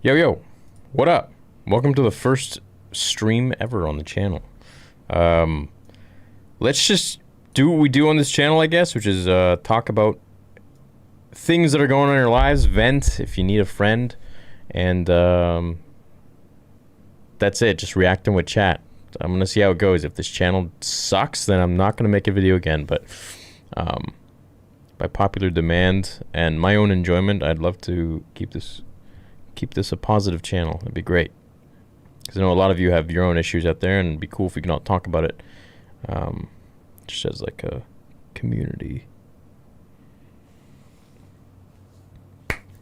Yo, yo, what up? Welcome to the first stream ever on the channel. Um, let's just do what we do on this channel, I guess, which is talk about things that are going on in your lives, vent if you need a friend, and that's it. Just reacting with chat. I'm gonna see how it goes. If this channel sucks, then I'm not gonna make a video again, but by popular demand and my own enjoyment, I'd love to keep this a positive channel. It'd be great, because I know a lot of you have your own issues out there, and it'd be cool if we could all talk about it, just as like a community.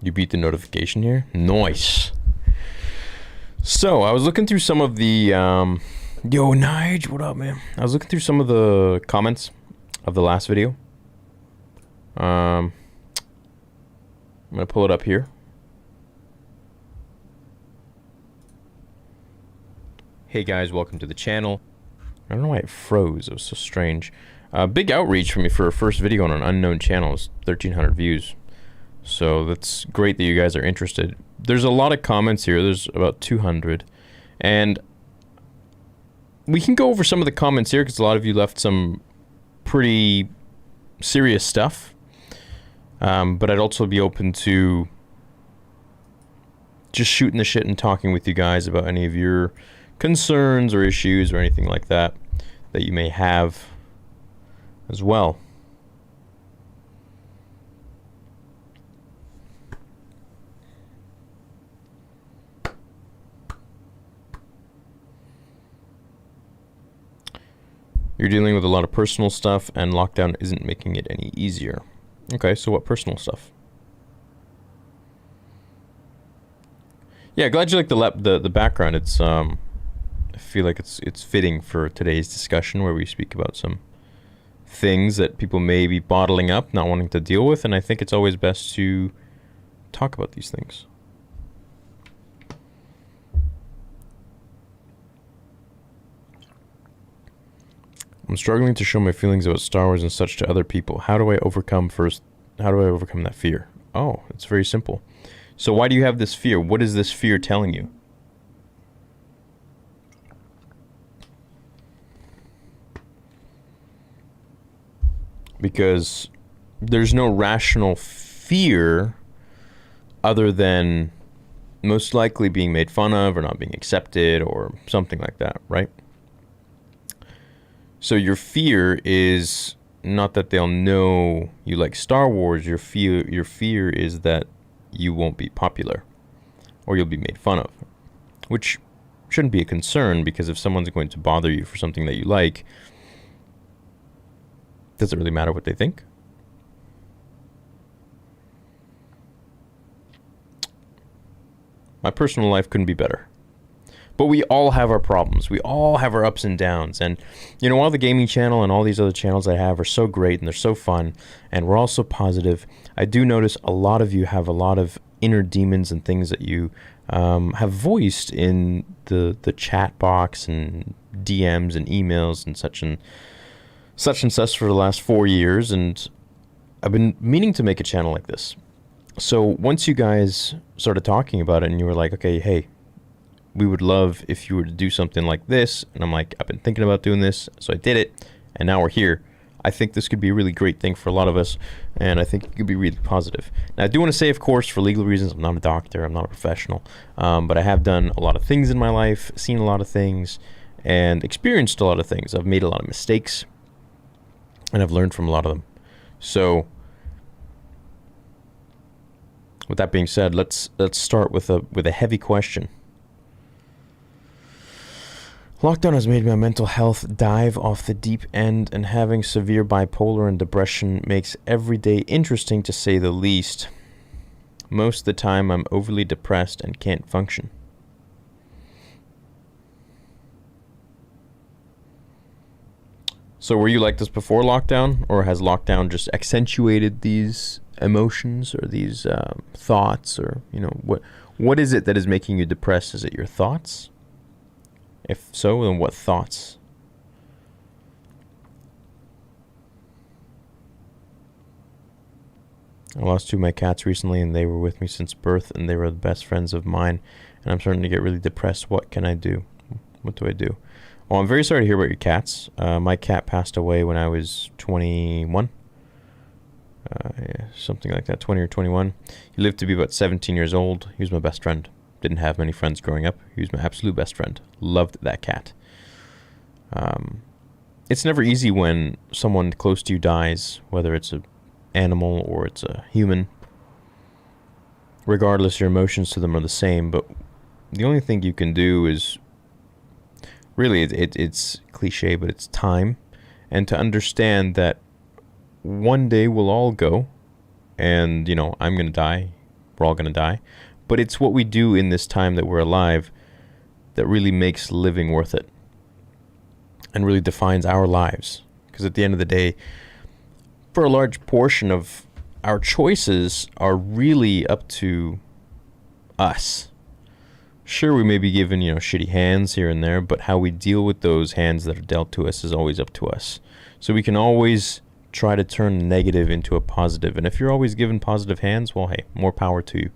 You beat the notification here? Nice. So I was looking through some of the yo, Nige, what up, man? I was looking through some of the comments of the last video. I'm gonna pull it up here. Hey guys, welcome to the channel. I don't know why it froze. It was so strange. Big outreach for me for a first video on an unknown channel. It's 1,300 views. So that's great that you guys are interested. There's a lot of comments here. There's about 200. And we can go over some of the comments here because a lot of you left some pretty serious stuff. But I'd also be open to just shooting the shit and talking with you guys about any of your concerns or issues or anything like that that you may have as well. You're dealing with a lot of personal stuff and lockdown isn't making it any easier. Okay, so what personal stuff? Yeah, glad you like the background. It's I feel like it's fitting for today's discussion where we speak about some things that people may be bottling up, not wanting to deal with, and I think it's always best to talk about these things. I'm struggling to show my feelings about Star Wars and such to other people. How do I overcome that fear? Oh, it's very simple. So why do you have this fear? What is this fear telling you? Because there's no rational fear other than most likely being made fun of or not being accepted or something like that, right? So your fear is not that they'll know you like Star Wars. Your fear is that you won't be popular or you'll be made fun of, which shouldn't be a concern, because if someone's going to bother you for something that you like, does it really matter what they think? My personal life couldn't be better. But we all have our problems. We all have our ups and downs. And, you know, while the gaming channel and all these other channels I have are so great and they're so fun and we're all so positive, I do notice a lot of you have a lot of inner demons and things that you have voiced in the chat box and DMs and emails and such for the last 4 years. And I've been meaning to make a channel like this. So once you guys started talking about it and you were like, okay, hey, we would love if you were to do something like this. And I'm like, I've been thinking about doing this. So I did it. And now we're here. I think this could be a really great thing for a lot of us. And I think it could be really positive. Now, I do want to say, of course, for legal reasons, I'm not a doctor. I'm not a professional. But I have done a lot of things in my life, seen a lot of things, and experienced a lot of things. I've made a lot of mistakes. And I've learned from a lot of them. So with that being said, let's start with a heavy question. Lockdown has made my mental health dive off the deep end, and having severe bipolar and depression makes every day interesting, to say the least. Most of the time, I'm overly depressed and can't function. So were you like this before lockdown, or has lockdown just accentuated these emotions or these thoughts, or, you know, what is it that is making you depressed? Is it your thoughts? If so, then what thoughts? I lost two of my cats recently, and they were with me since birth, and they were the best friends of mine. And I'm starting to get really depressed. What can I do? What do I do? Well, I'm very sorry to hear about your cats. My cat passed away when I was 21. Yeah, something like that, 20 or 21. He lived to be about 17 years old. He was my best friend. Didn't have many friends growing up. He was my absolute best friend. Loved that cat. It's never easy when someone close to you dies, whether it's an animal or it's a human. Regardless, your emotions to them are the same, but the only thing you can do is, really, it's cliche, but it's time, and to understand that one day we'll all go, and, I'm going to die, we're all going to die, but it's what we do in this time that we're alive that really makes living worth it, and really defines our lives. Because at the end of the day, for a large portion of our choices are really up to us. Sure, we may be given, shitty hands here and there, but how we deal with those hands that are dealt to us is always up to us. So we can always try to turn negative into a positive. And if you're always given positive hands, well, hey, more power to you.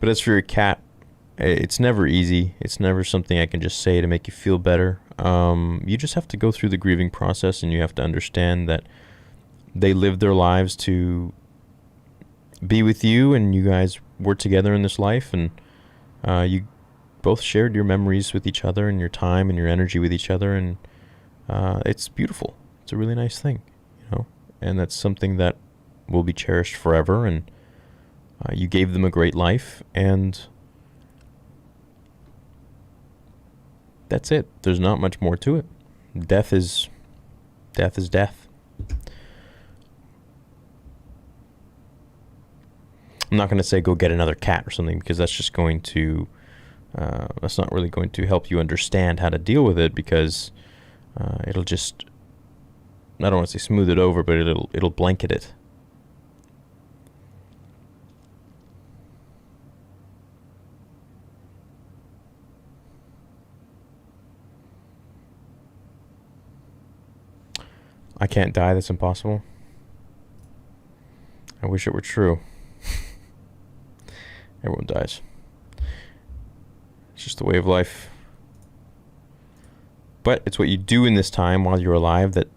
But as for your cat, it's never easy. It's never something I can just say to make you feel better. You just have to go through the grieving process, and you have to understand that they lived their lives to be with you, and you guys were together in this life, and you both shared your memories with each other and your time and your energy with each other, and it's beautiful. It's a really nice thing, and that's something that will be cherished forever, and you gave them a great life, and that's it. There's not much more to it. Death is death. I'm not going to say go get another cat or something, because that's just going to, that's not really going to help you understand how to deal with it, because it'll just, I don't want to say smooth it over, but it'll blanket it. I can't die, that's impossible. I wish it were true. Everyone dies. It's just the way of life. But it's what you do in this time while you're alive that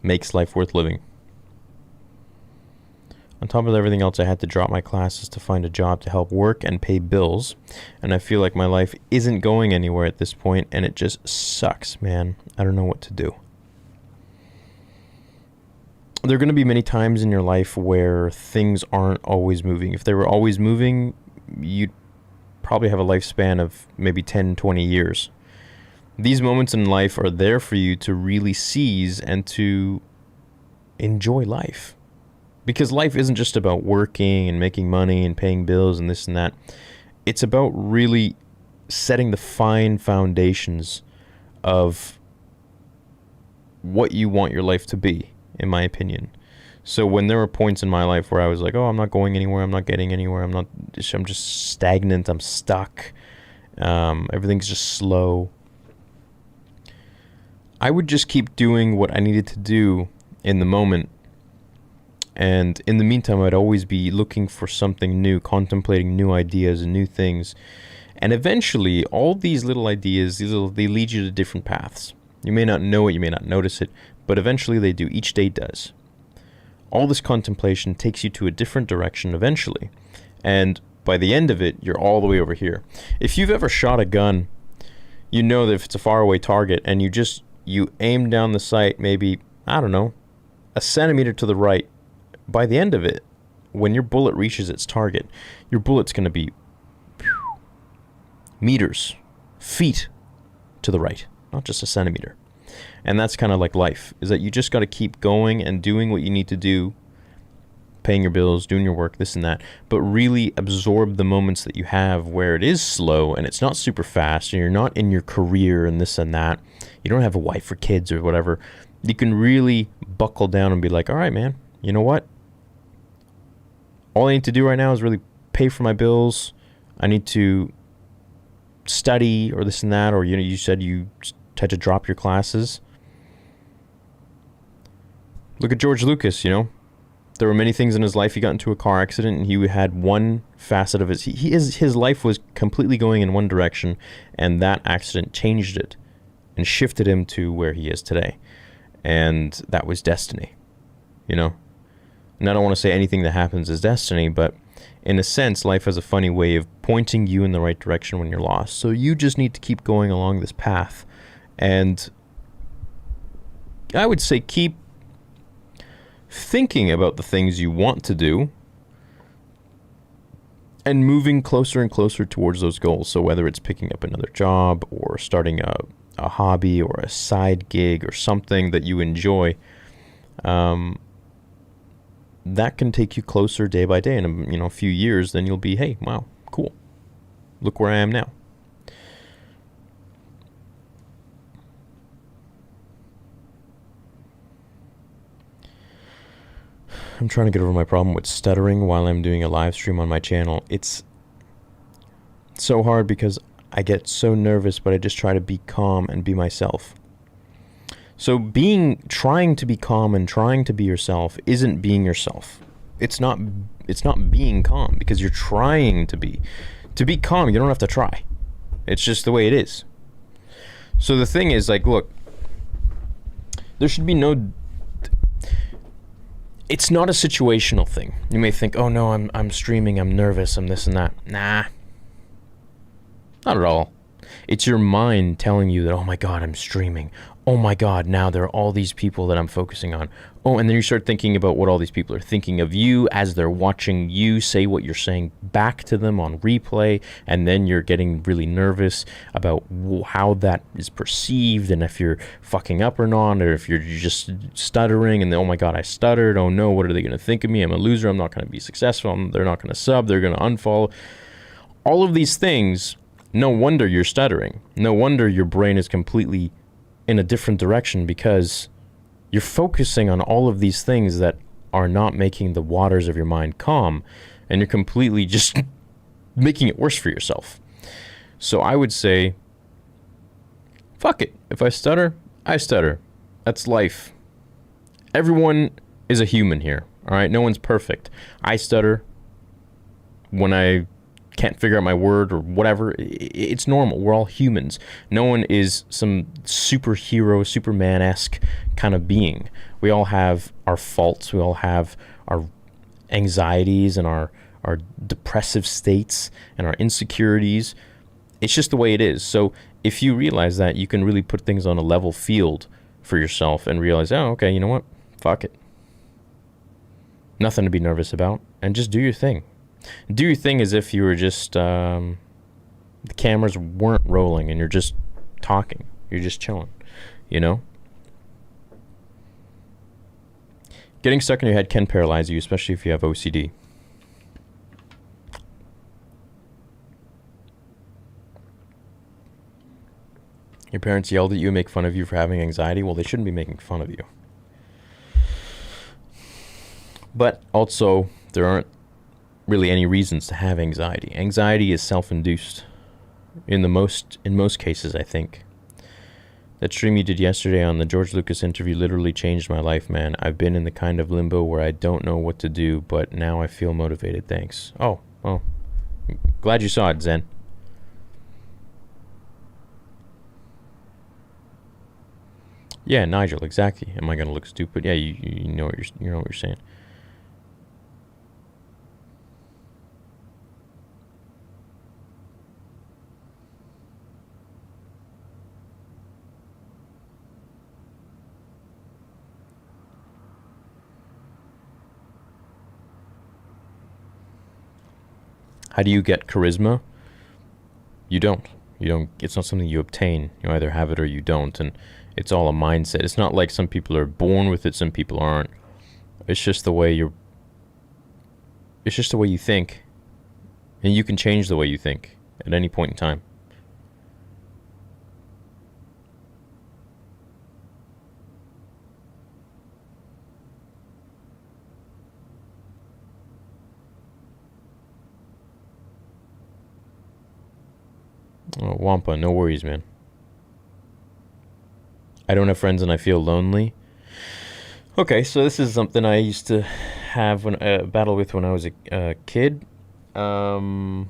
makes life worth living. On top of everything else, I had to drop my classes to find a job to help work and pay bills. And I feel like my life isn't going anywhere at this point, and it just sucks, man. I don't know what to do. There are going to be many times in your life where things aren't always moving. If they were always moving, you'd probably have a lifespan of maybe 10, 20 years. These moments in life are there for you to really seize and to enjoy life. Because life isn't just about working and making money and paying bills and this and that. It's about really setting the fine foundations of what you want your life to be, in my opinion. So when there were points in my life where I was like, oh, I'm not going anywhere, I'm not getting anywhere, I'm just stagnant, I'm stuck, everything's just slow, I would just keep doing what I needed to do in the moment. And in the meantime, I'd always be looking for something new, contemplating new ideas and new things. And eventually, all these little ideas, they lead you to different paths. You may not know it, you may not notice it, but eventually they do. Each day does. All this contemplation takes you to a different direction eventually. And by the end of it, you're all the way over here. If you've ever shot a gun, you know that if it's a faraway target and you aim down the sight maybe, I don't know, a centimeter to the right, by the end of it, when your bullet reaches its target, your bullet's going to be meters, feet to the right, not just a centimeter. And that's kind of like life, is that you just got to keep going and doing what you need to do, paying your bills, doing your work, this and that, but really absorb the moments that you have where it is slow and it's not super fast and you're not in your career and this and that. You don't have a wife or kids or whatever. You can really buckle down and be like, all right, man, you know what? All I need to do right now is really pay for my bills. I need to study or this and that, or you said you had to drop your classes. Look at George Lucas, There were many things in his life. He got into a car accident, and he had one facet of his life was completely going in one direction, and that accident changed it and shifted him to where he is today. And that was destiny, you know? And I don't want to say anything that happens is destiny, but in a sense, life has a funny way of pointing you in the right direction when you're lost. So you just need to keep going along this path. And I would say keep thinking about the things you want to do and moving closer and closer towards those goals. So whether it's picking up another job or starting a hobby or a side gig or something that you enjoy, that can take you closer day by day. In a few years, then you'll be, hey, wow, cool. Look where I am now. I'm trying to get over my problem with stuttering while I'm doing a live stream on my channel. It's so hard because I get so nervous, but I just try to be calm and be myself. So trying to be calm and trying to be yourself isn't being yourself. It's not being calm because you're trying to be. To be calm, you don't have to try. It's just the way it is. So the thing is, like, look, there should be no... It's not a situational thing. You may think, oh no, I'm streaming, I'm nervous, I'm this and that. Nah. Not at all. It's your mind telling you that, oh my God, I'm streaming. Oh my God, now there are all these people that I'm focusing on. Oh, and then you start thinking about what all these people are thinking of you as they're watching you say what you're saying back to them on replay, and then you're getting really nervous about how that is perceived and if you're fucking up or not, or if you're just stuttering and then, oh my God, I stuttered. Oh no, what are they going to think of me? I'm a loser. I'm not going to be successful. They're not going to sub. They're going to unfollow. All of these things, no wonder you're stuttering. No wonder your brain is completely in a different direction because you're focusing on all of these things that are not making the waters of your mind calm, and you're completely just making it worse for yourself. So I would say, fuck it. If I stutter, I stutter. That's life. Everyone is a human here, all right? No one's perfect. I stutter when I can't figure out my word or whatever. It's normal. We're all humans. No one is some superhero, Superman-esque kind of being. We all have our faults. We all have our anxieties and our depressive states and our insecurities. It's just the way it is. So if you realize that, you can really put things on a level field for yourself and realize, oh, okay, you know what? Fuck it. Nothing to be nervous about. And just do your thing. Do your thing as if you were just, the cameras weren't rolling and you're just talking. You're just chilling, you know? Getting stuck in your head can paralyze you, especially if you have OCD. Your parents yelled at you and make fun of you for having anxiety. Well, they shouldn't be making fun of you. But also, there aren't really any reasons to have anxiety. Anxiety is self-induced in most cases, I think. That stream you did yesterday on the George Lucas interview literally changed my life, man. I've been in the kind of limbo where I don't know what to do, but now I feel motivated. Thanks. Oh, glad you saw it, Zen. Yeah, Nigel, exactly. Am I gonna look stupid? Yeah, you know what you're saying. How do you get charisma? You don't. It's not something you obtain. You either have it or you don't, and it's all a mindset. It's not like some people are born with it, some people aren't. It's just the way you think, and you can change the way you think at any point in time. Oh, Wampa, no worries, man. I don't have friends and I feel lonely. Okay, so this is something I used to have a battle with when I was a kid. Um,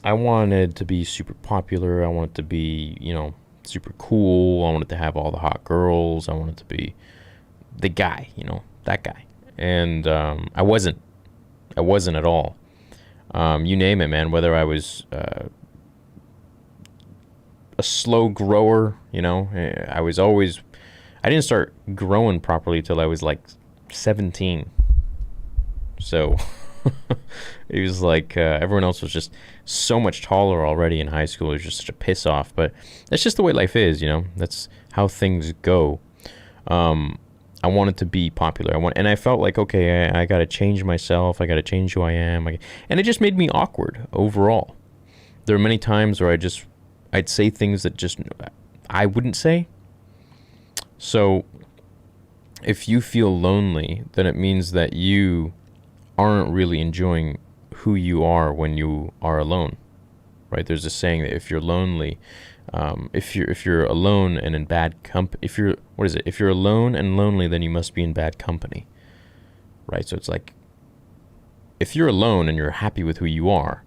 I wanted to be super popular. I wanted to be, super cool. I wanted to have all the hot girls. I wanted to be the guy, that guy. And I wasn't. I wasn't at all. You name it, man. Whether I was a slow grower, I was always. I didn't start growing properly till I was like 17. So it was like everyone else was just so much taller already in high school. It was just such a piss off. But that's just the way life is, That's how things go. I wanted to be popular. And I felt like, okay, I got to change myself. I got to change who I am. And it just made me awkward overall. There are many times where I'd say things that just I wouldn't say. So if you feel lonely, then it means that you aren't really enjoying who you are when you are alone, right? There's a saying that if you're lonely, if you're alone and in bad if you're alone and lonely, then you must be in bad company, right? So it's like, if you're alone and you're happy with who you are,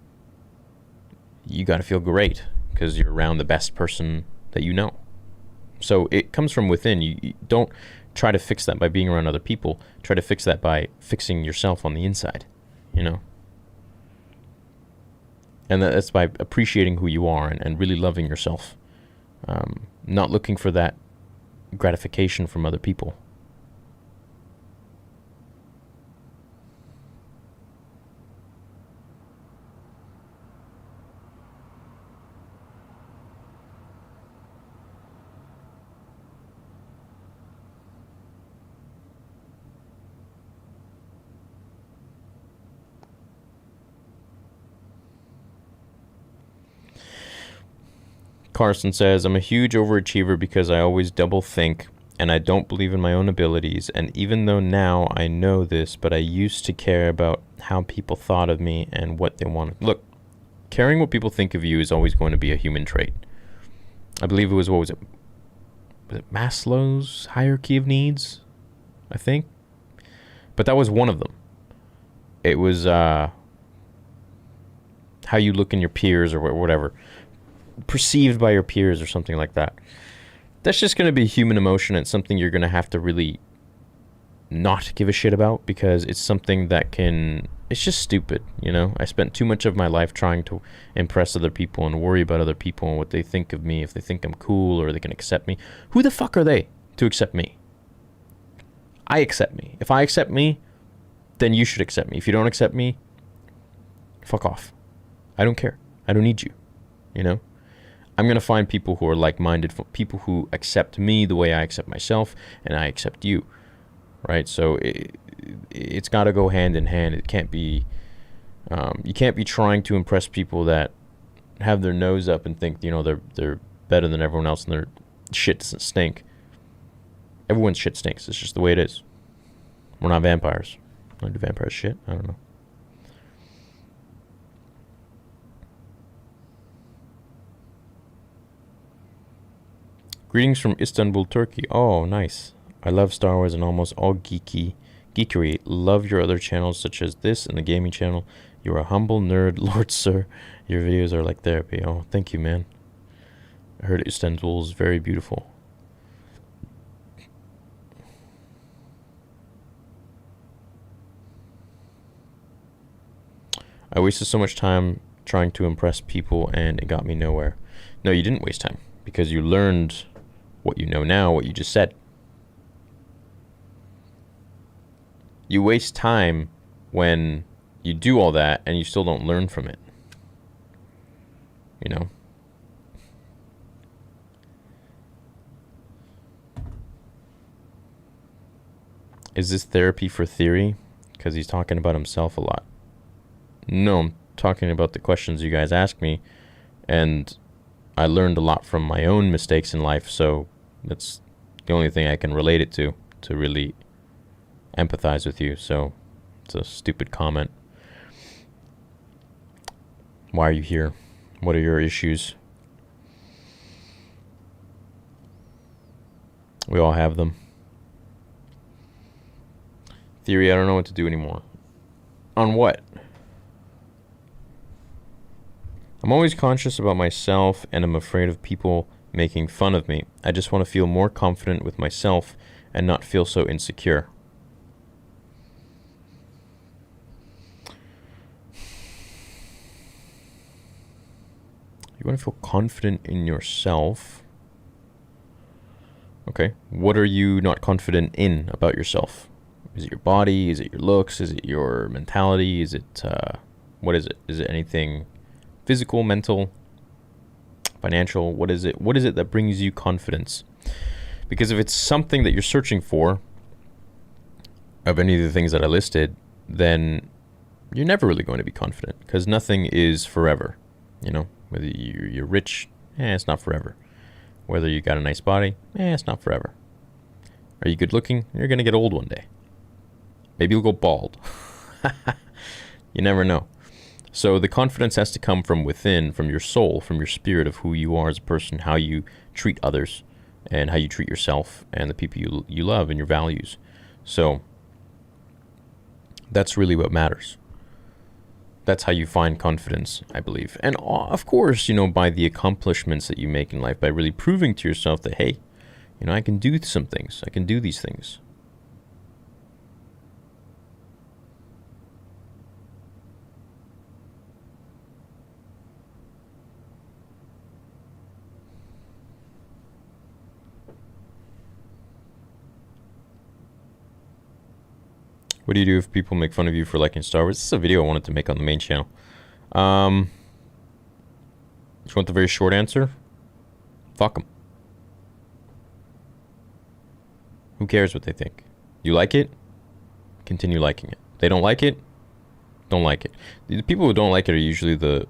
you got to feel great because you're around the best person that you know. So it comes from within. You don't try to fix that by being around other people. Try to fix that by fixing yourself on the inside, And that's by appreciating who you are and really loving yourself. Not looking for that gratification from other people. Carson says, I'm a huge overachiever because I always double think and I don't believe in my own abilities. And even though now I know this, but I used to care about how people thought of me and what they wanted. Look, caring what people think of you is always going to be a human trait. I believe it was, what was it? Was it Maslow's hierarchy of needs? I think. But that was one of them. It was how you look in your peers or whatever. Perceived by your peers or something like that. That's just going to be human emotion. It's something you're going to have to really not give a shit about because it's something that it's just stupid, I spent too much of my life trying to impress other people and worry about other people and what they think of me, if they think I'm cool or they can accept me. Who the fuck are they to accept me? I accept me. If I accept me, then you should accept me. If you don't accept me, fuck off. I don't care. I don't need you, I'm going to find people who are like-minded, people who accept me the way I accept myself, and I accept you, right? So it's got to go hand in hand. It can't be, you can't be trying to impress people that have their nose up and think, they're better than everyone else and their shit doesn't stink. Everyone's shit stinks. It's just the way it is. We're not vampires. Do vampires shit? I don't know. Greetings from Istanbul, Turkey. Oh, nice. I love Star Wars and almost all geekery. Love your other channels such as this and the gaming channel. You're a humble nerd, Lord Sir. Your videos are like therapy. Oh, thank you, man. I heard Istanbul is very beautiful. I wasted so much time trying to impress people and it got me nowhere. No, you didn't waste time because you learned what you know now, what you just said. You waste time when you do all that and you still don't learn from it. Is this therapy for theory? Because he's talking about himself a lot. No, I'm talking about the questions you guys ask me, and I learned a lot from my own mistakes in life, so that's the only thing I can relate it to really empathize with you. So it's a stupid comment. Why are you here? What are your issues? We all have them. Theory, I don't know what to do anymore. On what? I'm always conscious about myself and I'm afraid of people making fun of me. I just want to feel more confident with myself and not feel so insecure. You want to feel confident in yourself. Okay. What are you not confident in about yourself? Is it your body? Is it your looks? Is it your mentality? Is it, what is it? Is it anything physical, mental, financial? What is it? What is it that brings you confidence? Because if it's something that you're searching for, of any of the things that I listed, then you're never really going to be confident, because nothing is forever. You know, whether you're rich, it's not forever. Whether you got a nice body, it's not forever. Are you good looking? You're going to get old one day. Maybe you'll go bald. You never know. So the confidence has to come from within, from your soul, from your spirit of who you are as a person, how you treat others, and how you treat yourself and the people you love and your values. So that's really what matters. That's how you find confidence, I believe. And of course, you know, by the accomplishments that you make in life, by really proving to yourself that, hey, you know, I can do some things. I can do these things. What do you do if people make fun of you for liking Star Wars? This is a video I wanted to make on the main channel. You want the very short answer? Fuck them. Who cares what they think? You like it? Continue liking it. They don't like it? Don't like it. The people who don't like it are usually the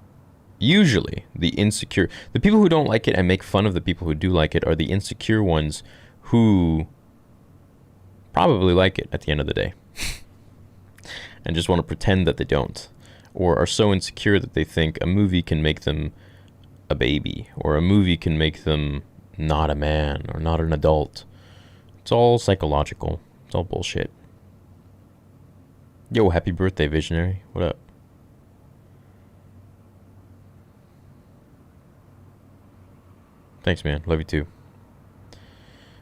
insecure. The people who don't like it and make fun of the people who do like it are the insecure ones who probably like it at the end of the day. And just want to pretend that they don't, or are so insecure that they think a movie can make them a baby, or a movie can make them not a man or not an adult. It's all psychological. It's all bullshit. Yo, happy birthday, Visionary. What up? Thanks, man. Love you too.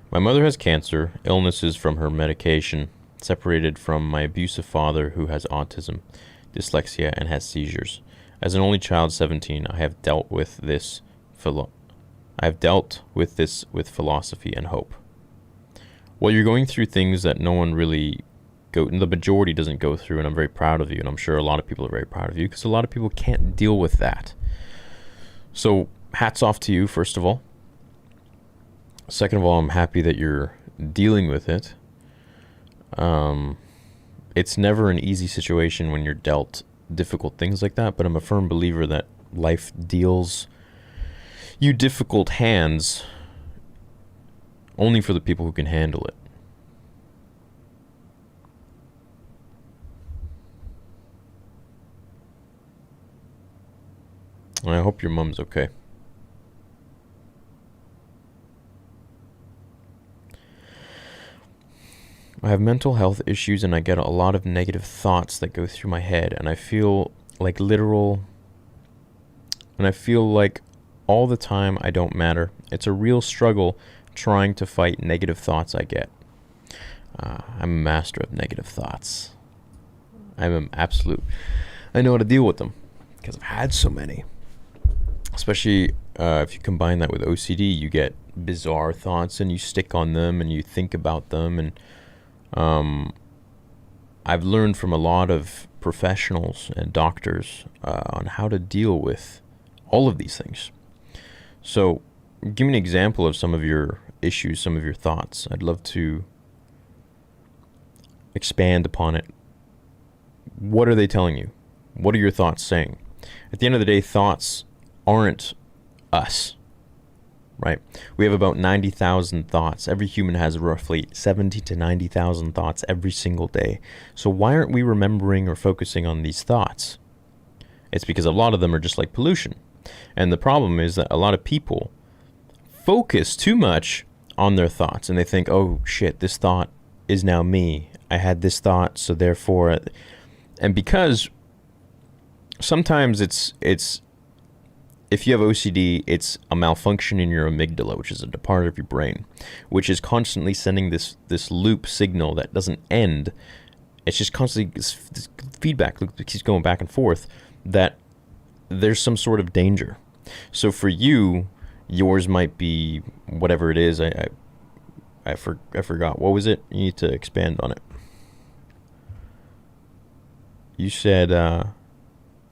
My mother has cancer, illnesses from her medication, separated from my abusive father who has autism, dyslexia, and has seizures. As an only child, 17, I have dealt with this with philosophy and hope. Well, you're going through things that no one really the majority doesn't go through, and I'm very proud of you, and I'm sure a lot of people are very proud of you, because a lot of people can't deal with that. So, hats off to you, first of all. Second of all, I'm happy that you're dealing with it. It's never an easy situation when you're dealt difficult things like that, but I'm a firm believer that life deals you difficult hands only for the people who can handle it. And I hope your mom's okay. I have mental health issues and I get a lot of negative thoughts that go through my head, and I feel like all the time I don't matter. It's a real struggle trying to fight negative thoughts I get. I'm a master of negative thoughts. I know how to deal with them because I've had so many. Especially if you combine that with OCD, you get bizarre thoughts and you stick on them and you think about them, and I've learned from a lot of professionals and doctors on how to deal with all of these things. So, give me an example of some of your issues, some of your thoughts. I'd love to expand upon it. What are they telling you? What are your thoughts saying? At the end of the day, thoughts aren't us. Right? We have about 90,000 thoughts. Every human has roughly 70 to 90,000 thoughts every single day. So why aren't we remembering or focusing on these thoughts? It's because a lot of them are just like pollution. And the problem is that a lot of people focus too much on their thoughts, and they think, oh shit, this thought is now me. I had this thought, so therefore, and because sometimes it's if you have OCD, it's a malfunction in your amygdala, which is a part of your brain, which is constantly sending this loop signal that doesn't end. It's just constantly this feedback loop that keeps going back and forth, that there's some sort of danger. So for you, yours might be whatever it is. I forgot. What was it? You need to expand on it. You said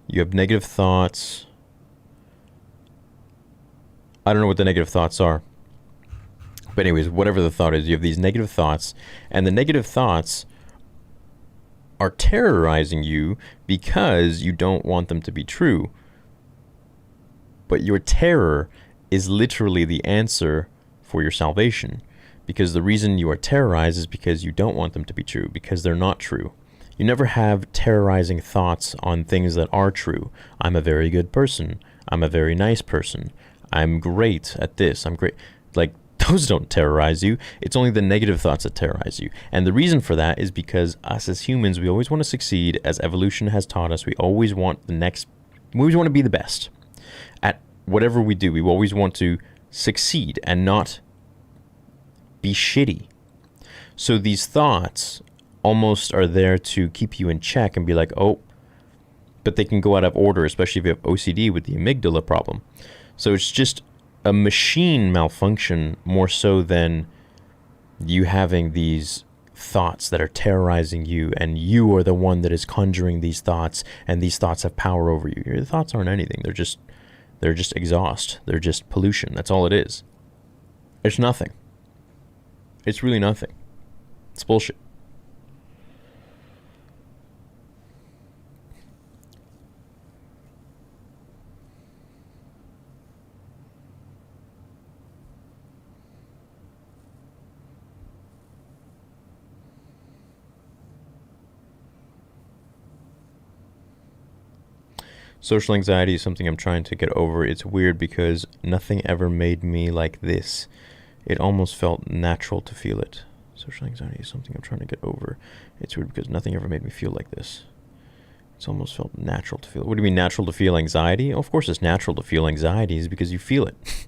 you have negative thoughts. I don't know what the negative thoughts are. But anyways, whatever the thought is, you have these negative thoughts, and the negative thoughts are terrorizing you because you don't want them to be true. But your terror is literally the answer for your salvation, because the reason you are terrorized is because you don't want them to be true, because they're not true. You never have terrorizing thoughts on things that are true. I'm a very good person. I'm a very nice person. I'm great at this. I'm great. Like, those don't terrorize you. It's only the negative thoughts that terrorize you. And the reason for that is because us as humans, we always want to succeed. As evolution has taught us, we always want we always want to be the best at whatever we do. We always want to succeed and not be shitty. So these thoughts almost are there to keep you in check and be like, oh, but they can go out of order, especially if you have OCD with the amygdala problem. So it's just a machine malfunction more so than you having these thoughts that are terrorizing you, and you are the one that is conjuring these thoughts, and these thoughts have power over you. Your thoughts aren't anything. They're just exhaust. They're just pollution. That's all it is. It's nothing. It's really nothing. It's bullshit. Social anxiety is something I'm trying to get over. It's weird because nothing ever made me like this. It almost felt natural to feel it. Social anxiety is something I'm trying to get over. It's weird because nothing ever made me feel like this. It's almost felt natural to feel it. What do you mean natural to feel anxiety? Oh, of course it's natural to feel anxiety, is because you feel it.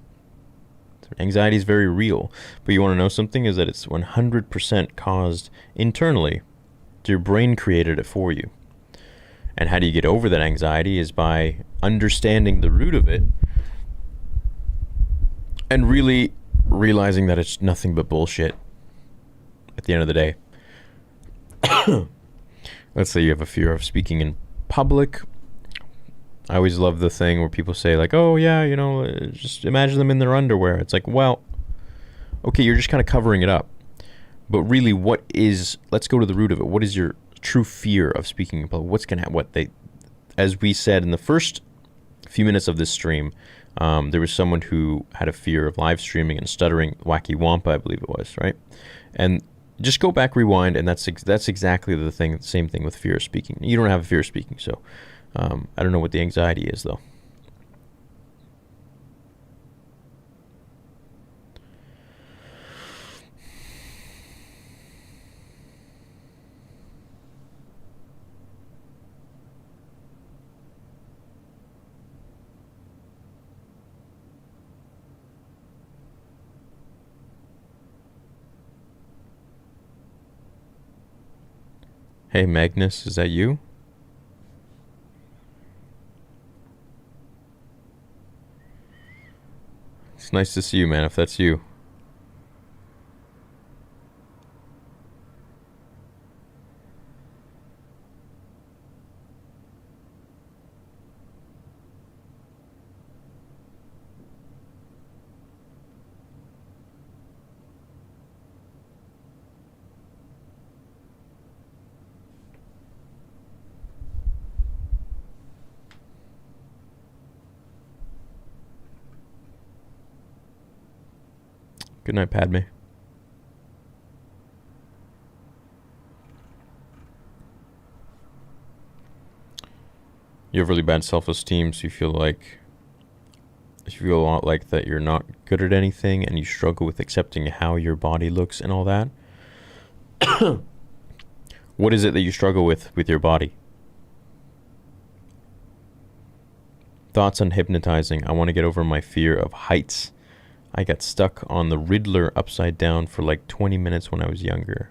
Anxiety is very real. But you want to know something? Is that it's 100% caused internally. Your brain created it for you. And how do you get over that anxiety is by understanding the root of it and really realizing that it's nothing but bullshit at the end of the day. Let's say you have a fear of speaking in public. I always love the thing where people say like, oh yeah, just imagine them in their underwear. It's like, well, okay, you're just kind of covering it up. But really, let's go to the root of it. What is your true fear of speaking in public? As we said in the first few minutes of this stream, there was someone who had a fear of live streaming and stuttering, Wacky Wampa, I believe it was, right? And just go back, rewind, and that's exactly the same thing with fear of speaking. You don't have a fear of speaking, so I don't know what the anxiety is, though. Hey, Magnus, is that you? It's nice to see you, man, if that's you. Good night, Padme. You have really bad self-esteem, so you feel a lot like that you're not good at anything, and you struggle with accepting how your body looks and all that. What is it that you struggle with your body? Thoughts on hypnotizing. I want to get over my fear of heights. I got stuck on the Riddler upside down for like 20 minutes when I was younger.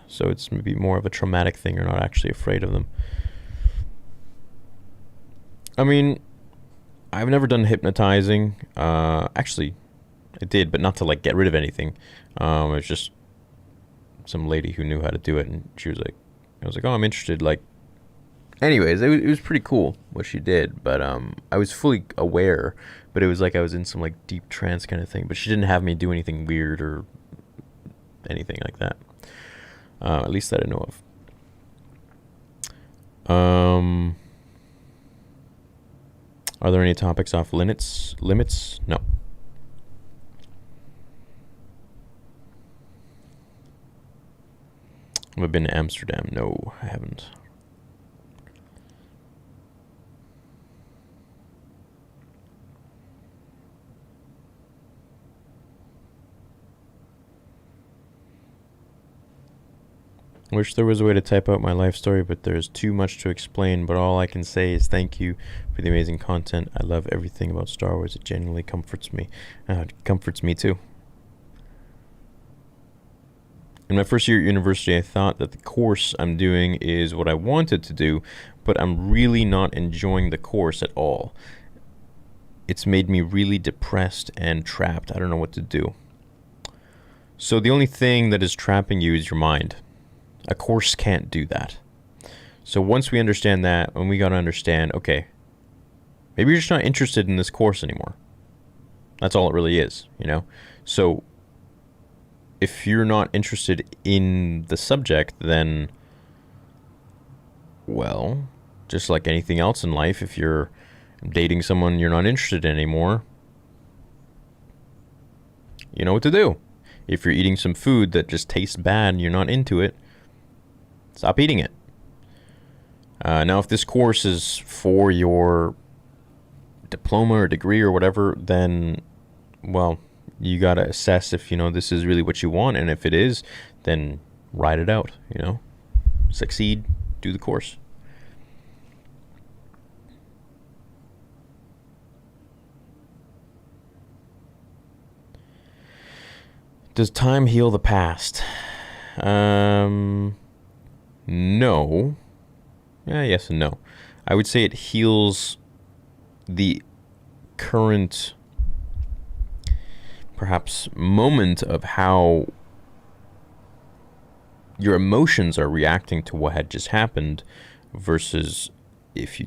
So it's maybe more of a traumatic thing. You're not actually afraid of them. I mean, I've never done hypnotizing. Actually, I did, but not to like get rid of anything. It was just some lady who knew how to do it, and she was like, I was like, oh, I'm interested. Like, anyways, it was pretty cool what she did, but I was fully aware, but it was like I was in some like deep trance kind of thing. But she didn't have me do anything weird or anything like that. At least that I know of. Are there any topics off limits? No. Have I been to Amsterdam? No, I haven't. Wish there was a way to type out my life story, but there's too much to explain. But all I can say is thank you for the amazing content. I love everything about Star Wars. It genuinely comforts me. It comforts me too. In my first year at university, I thought that the course I'm doing is what I wanted to do, but I'm really not enjoying the course at all. It's made me really depressed and trapped. I don't know what to do. So the only thing that is trapping you is your mind. A course can't do that. So once we understand that, and we got to understand, okay, maybe you're just not interested in this course anymore. That's all it really is, you know? So if you're not interested in the subject, then, well, just like anything else in life, if you're dating someone you're not interested in anymore, you know what to do. If you're eating some food that just tastes bad and you're not into it, stop eating it. Now, if this course is for your diploma or degree or whatever, then, well, you got to assess if, you know, this is really what you want. And if it is, then ride it out, you know. Succeed, do the course. Does time heal the past? No. Yeah, yes and no. I would say it heals the current, perhaps, moment of how your emotions are reacting to what had just happened, versus if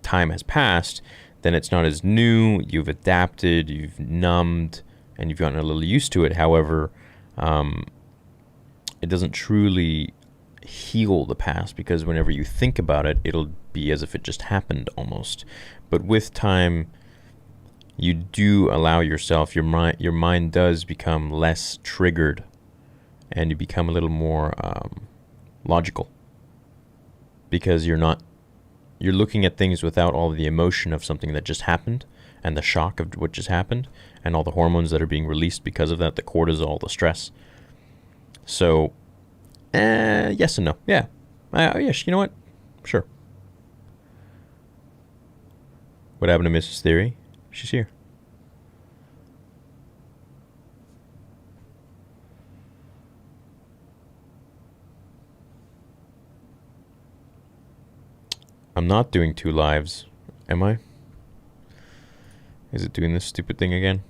time has passed, then it's not as new. You've adapted, you've numbed, and you've gotten a little used to it. However, it doesn't truly heal the past, because whenever you think about it, it'll be as if it just happened almost. But with time, you do allow yourself, your mind does become less triggered, and you become a little more logical, because you're looking at things without all the emotion of something that just happened, and the shock of what just happened, and all the hormones that are being released because of that, the cortisol, the stress. So, yes and no. Yeah. Yes, you know what? Sure. What happened to Mrs. Theory? She's here. I'm not doing 2 lives, am I? Is it doing this stupid thing again?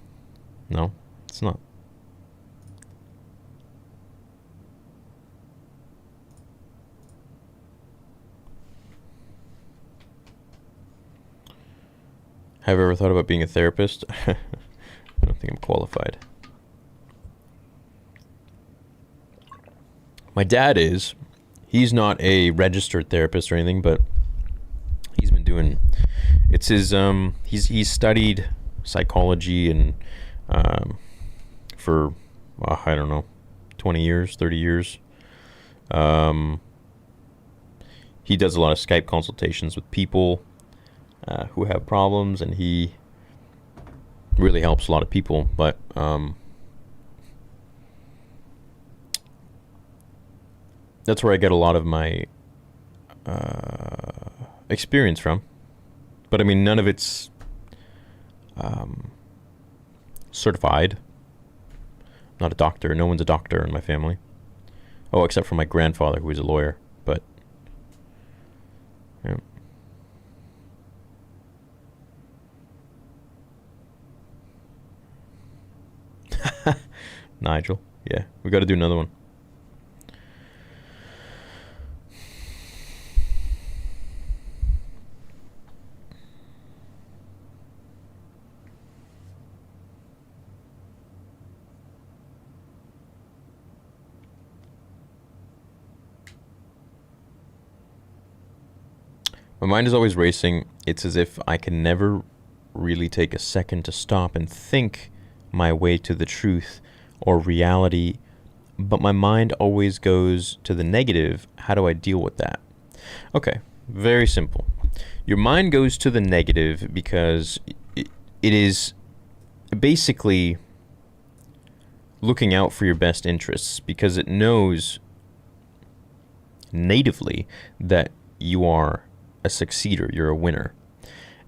No, it's not. Have you ever thought about being a therapist? I don't think I'm qualified. My dad is. He's not a registered therapist or anything, but he's been doing. It's his. He's studied psychology and for I don't know, 20 years, 30 years. He does a lot of Skype consultations with people who have problems, and he really helps a lot of people. But That's where I get a lot of my experience from. But I mean, none of it's certified. I'm not a doctor. No one's a doctor in my family. Oh, except for my grandfather, who was a lawyer. But yeah. Nigel. Yeah, we got to do another one. My mind is always racing. It's as if I can never really take a second to stop and think my way to the truth or reality, but my mind always goes to the negative. How do I deal with that? Okay, very simple. Your mind goes to the negative because it is basically looking out for your best interests, because it knows natively that you are a succeeder, you're a winner.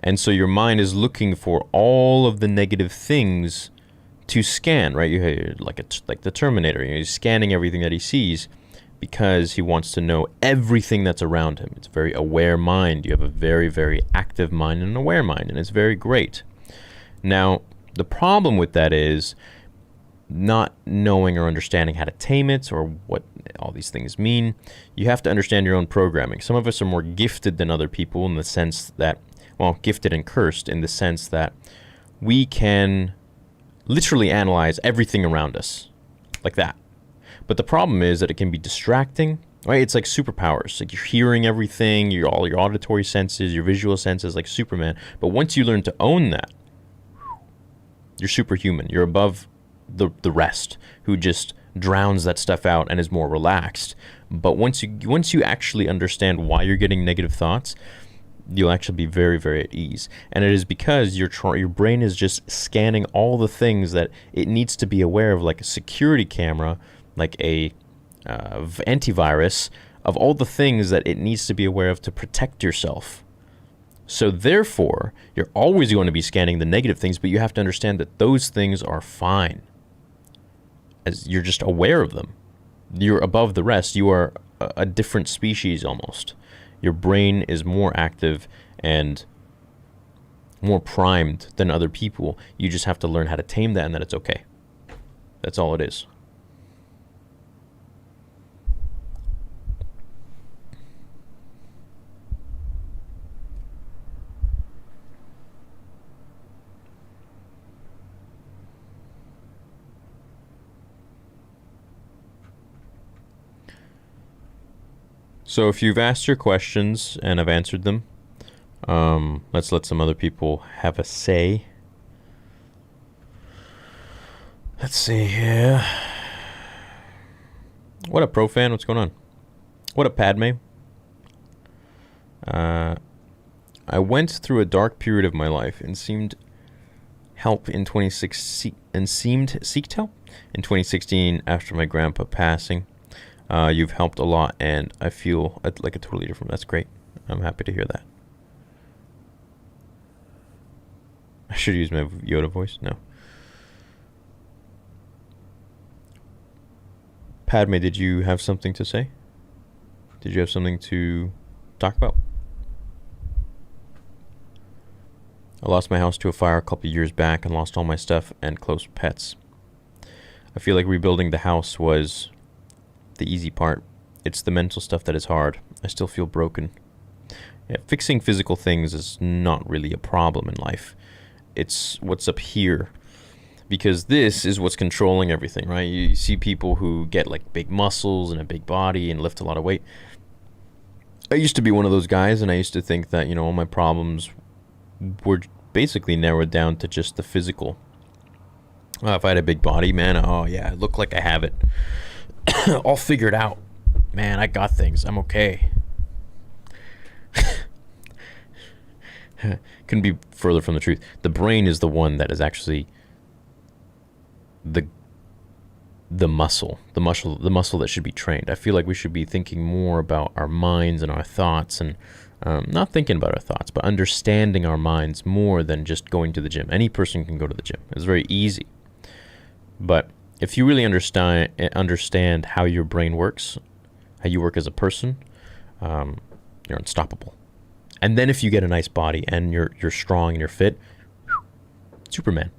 And so your mind is looking for all of the negative things to scan, right? You're like the Terminator. He's scanning everything that he sees because he wants to know everything that's around him. It's a very aware mind. You have a very, very active mind and an aware mind, and it's very great. Now, the problem with that is not knowing or understanding how to tame it or what all these things mean. You have to understand your own programming. Some of us are more gifted than other people in the sense that, well, gifted and cursed in the sense that we can literally analyze everything around us like that. But the problem is that it can be distracting, right? It's like superpowers. Like you're hearing everything, all your auditory senses, your visual senses, like Superman. But once you learn to own that, you're superhuman. You're above the rest, who just drowns that stuff out and is more relaxed. But once you actually understand why you're getting negative thoughts, you'll actually be very, very at ease. And it is because your brain is just scanning all the things that it needs to be aware of, like a security camera, like a antivirus, of all the things that it needs to be aware of to protect yourself. So therefore, you're always going to be scanning the negative things, but you have to understand that those things are fine, as you're just aware of them. You're above the rest. You are a different species almost. Your brain is more active and more primed than other people. You just have to learn how to tame that, and that it's okay. That's all it is. So if you've asked your questions and I've answered them, let's let some other people have a say. Let's see here. What up, Profan? What's going on? What up, Padme? I went through a dark period of my life and seemed help in 2016 and seeked help in 2016 after my grandpa passing. You've helped a lot, and I feel like a totally different. That's great. I'm happy to hear that. I should use my Yoda voice. No. Padme, did you have something to say? Did you have something to talk about? I lost my house to a fire a couple years back and lost all my stuff and close pets. I feel like rebuilding the house was the easy part. It's the mental stuff that is hard. I still feel broken. Yeah, fixing physical things is not really a problem in life. It's what's up here, because this is what's controlling everything, right? You see people who get like big muscles and a big body and lift a lot of weight. I used to be one of those guys, and I used to think that, all my problems were basically narrowed down to just the physical. If I had a big body, man, oh yeah, I look like I have it all figured out. Man, I got things. I'm okay. Couldn't be further from the truth. The brain is the one that is actually the the muscle that should be trained. I feel like we should be thinking more about our minds and our thoughts, and not thinking about our thoughts, but understanding our minds more than just going to the gym. Any person can go to the gym. It's very easy. But if you really understand how your brain works, how you work as a person, you're unstoppable. And then if you get a nice body and you're strong and you're fit, Superman.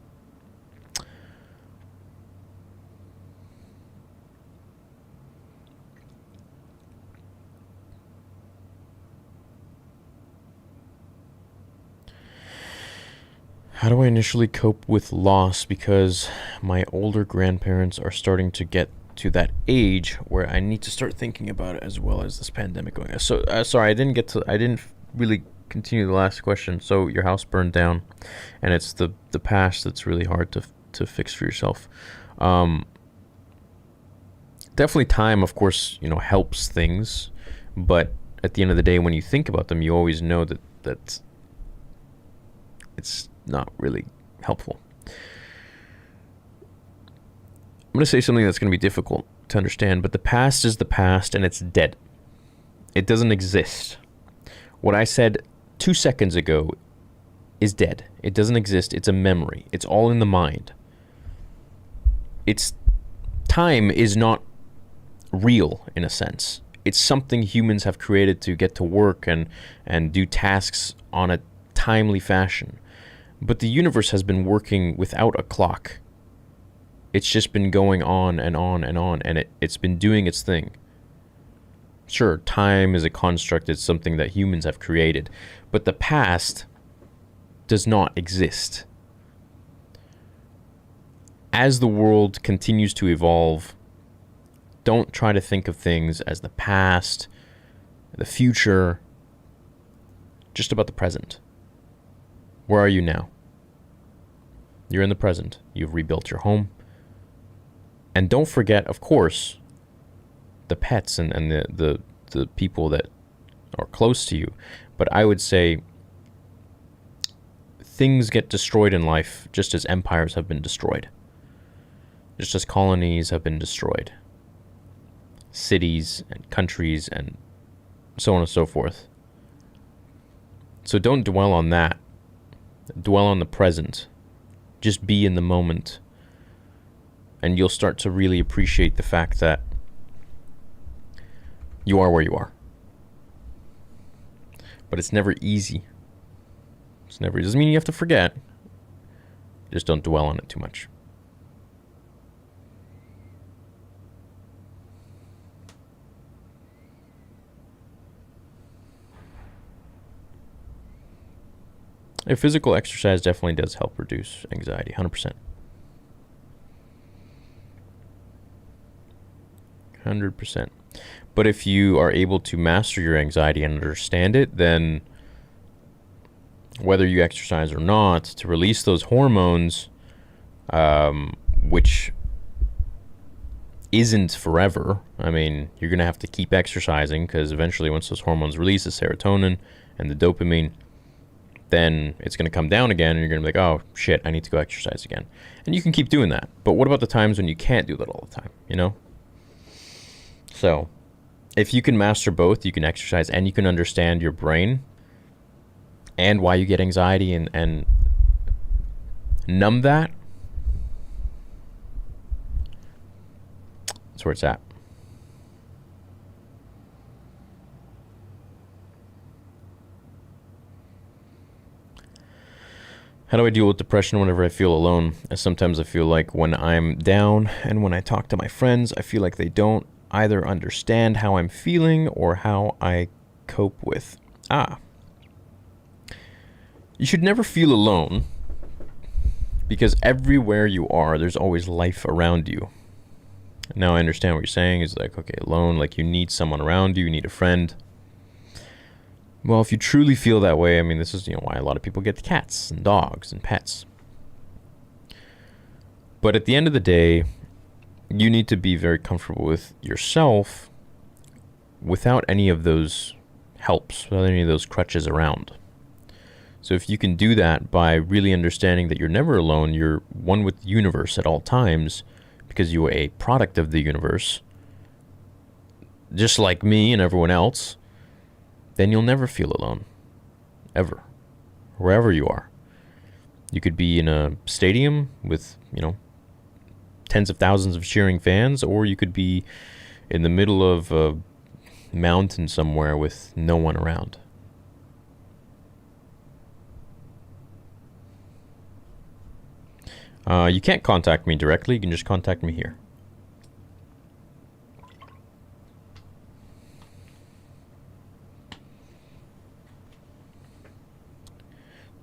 How do I initially cope with loss? Because my older grandparents are starting to get to that age where I need to start thinking about it, as well as this pandemic going on. So, sorry, I didn't really continue the last question. So your house burned down, and it's the past that's really hard to fix for yourself. Definitely time, of course, helps things, but at the end of the day, when you think about them, you always know that it's not really helpful. I'm going to say something that's going to be difficult to understand, but the past is the past, and it's dead. It doesn't exist. What I said 2 seconds ago is dead. It doesn't exist. It's a memory. It's all in the mind. Time is not real, in a sense. It's something humans have created to get to work and do tasks on a timely fashion. But the universe has been working without a clock. It's just been going on and on and on, and it's been doing its thing. Sure, time is a construct. It's something that humans have created. But the past does not exist. As the world continues to evolve, don't try to think of things as the past, the future, just about the present. Where are you now? You're in the present. You've rebuilt your home. And don't forget, of course, the pets and the people that are close to you. But I would say things get destroyed in life just as empires have been destroyed. Just as colonies have been destroyed. Cities and countries and so on and so forth. So don't dwell on that. Dwell on the present. Just be in the moment. And you'll start to really appreciate the fact that you are where you are. But it's never easy. It doesn't mean you have to forget. Just don't dwell on it too much. A physical exercise definitely does help reduce anxiety, 100%. 100%. But if you are able to master your anxiety and understand it, then whether you exercise or not, to release those hormones, which isn't forever. I mean, you're going to have to keep exercising, because eventually once those hormones release, the serotonin and the dopamine, then it's going to come down again, and you're going to be like, oh, shit, I need to go exercise again. And you can keep doing that. But what about the times when you can't do that all the time, So if you can master both, you can exercise and you can understand your brain and why you get anxiety and numb that, that's where it's at. How do I deal with depression whenever I feel alone? Sometimes I feel like when I'm down and when I talk to my friends, I feel like they don't either understand how I'm feeling or how I cope with. You should never feel alone, because everywhere you are, there's always life around you. Now I understand what you're saying is like, okay, alone, like you need someone around you, you need a friend. Well, if you truly feel that way, I mean, this is why a lot of people get cats and dogs and pets. But at the end of the day, you need to be very comfortable with yourself without any of those helps, without any of those crutches around. So if you can do that by really understanding that you're never alone, you're one with the universe at all times, because you are a product of the universe, just like me and everyone else, then you'll never feel alone. Ever. Wherever you are. You could be in a stadium with, tens of thousands of cheering fans, or you could be in the middle of a mountain somewhere with no one around. You can't contact me directly. You can just contact me here.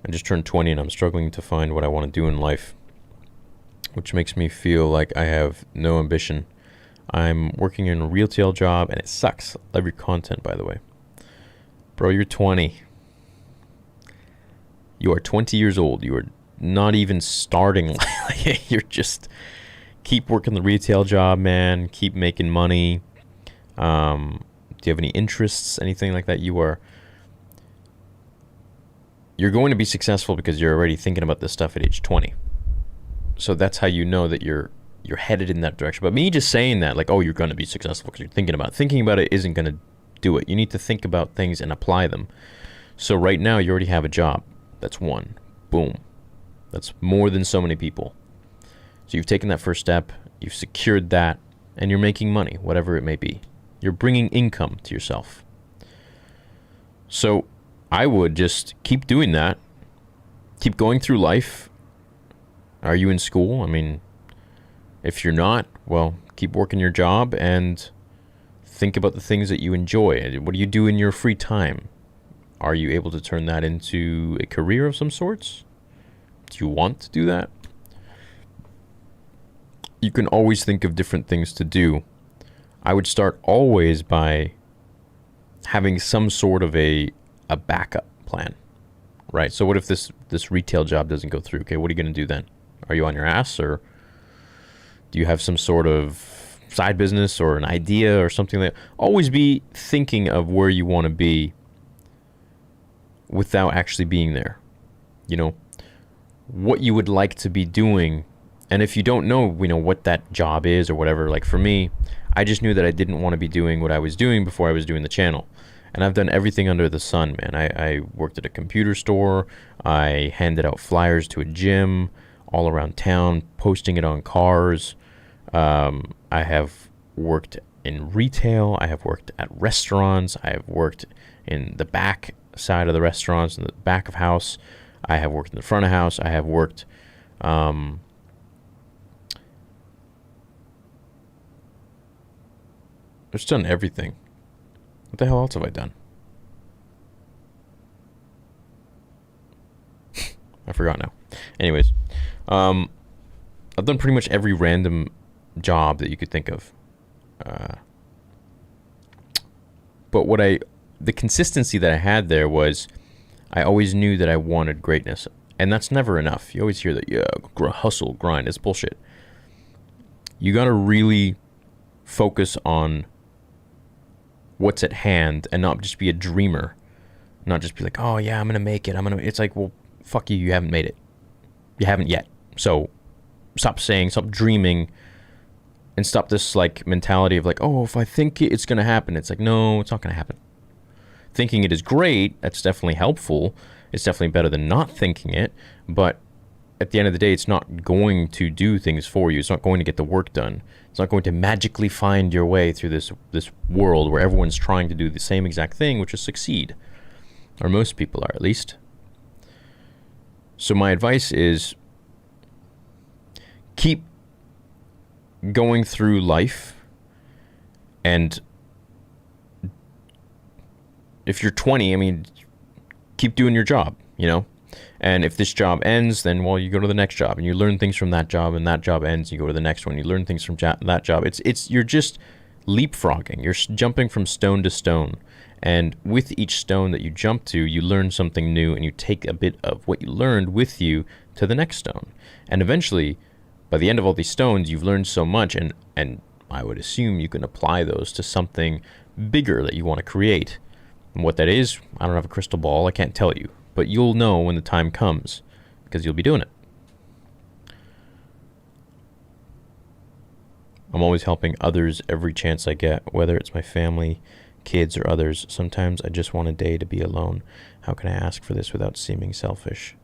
I just turned 20 and I'm struggling to find what I want to do in life, which makes me feel like I have no ambition. I'm working in a retail job and it sucks. I love your content, by the way. Bro, you're 20. You are 20 years old. You are not even starting. You're just keep working the retail job, man. Keep making money. Do you have any interests, anything like that? You're going to be successful because you're already thinking about this stuff at age 20. So that's how you know that you're headed in that direction. But me just saying that, like, oh, you're going to be successful because you're thinking about it isn't going to do it. You need to think about things and apply them. So right now you already have a job. That's one. Boom. That's more than so many people. So you've taken that first step, you've secured that, and you're making money, whatever it may be. You're bringing income to yourself. So I would just keep doing that. Keep going through life. Are you in school? I mean, if you're not, well, keep working your job and think about the things that you enjoy. What do you do in your free time? Are you able to turn that into a career of some sorts? Do you want to do that? You can always think of different things to do. I would start always by having some sort of a backup plan, right? So what if this retail job doesn't go through? Okay, what are you going to do then? Are you on your ass, or do you have some sort of side business or an idea or something like that? Always be thinking of where you want to be without actually being there. What you would like to be doing. And if you don't know, what that job is or whatever, like for me, I just knew that I didn't want to be doing what I was doing before I was doing the channel. And I've done everything under the sun, man. I worked at a computer store. I handed out flyers to a gym all around town, posting it on cars. I have worked in retail. I have worked at restaurants. I have worked in the back side of the restaurants, in the back of house. I have worked in the front of house. I have worked... I've just done everything. What the hell else have I done? I forgot now. Anyways, I've done pretty much every random job that you could think of. But the consistency that I had there was, I always knew that I wanted greatness. And that's never enough. You always hear that, hustle, grind. It's bullshit. You gotta really focus on what's at hand and not just be a dreamer. Not just be like, oh yeah, I'm gonna make it. It's like, well, fuck you, you haven't made it. You haven't yet. So stop dreaming, and stop this like mentality of like, oh, if I think it's gonna happen, it's like, no, it's not gonna happen. Thinking it is great, that's definitely helpful. It's definitely better than not thinking it, but at the end of the day, it's not going to do things for you. It's not going to get the work done. It's not going to magically find your way through this world where everyone's trying to do the same exact thing, which is succeed. Or most people are, at least. So my advice is keep going through life, and if you're 20, I mean, keep doing your job, And if this job ends, then, well, you go to the next job and you learn things from that job, and that job ends, you go to the next one, you learn things from that job. You're just leapfrogging. You're jumping from stone to stone. And with each stone that you jump to, you learn something new, and you take a bit of what you learned with you to the next stone. And eventually, by the end of all these stones, you've learned so much, and I would assume you can apply those to something bigger that you want to create. And what that is, I don't have a crystal ball, I can't tell you. But you'll know when the time comes, because you'll be doing it. I'm always helping others every chance I get, whether it's my family, kids, or others. Sometimes I just want a day to be alone. How can I ask for this without seeming selfish?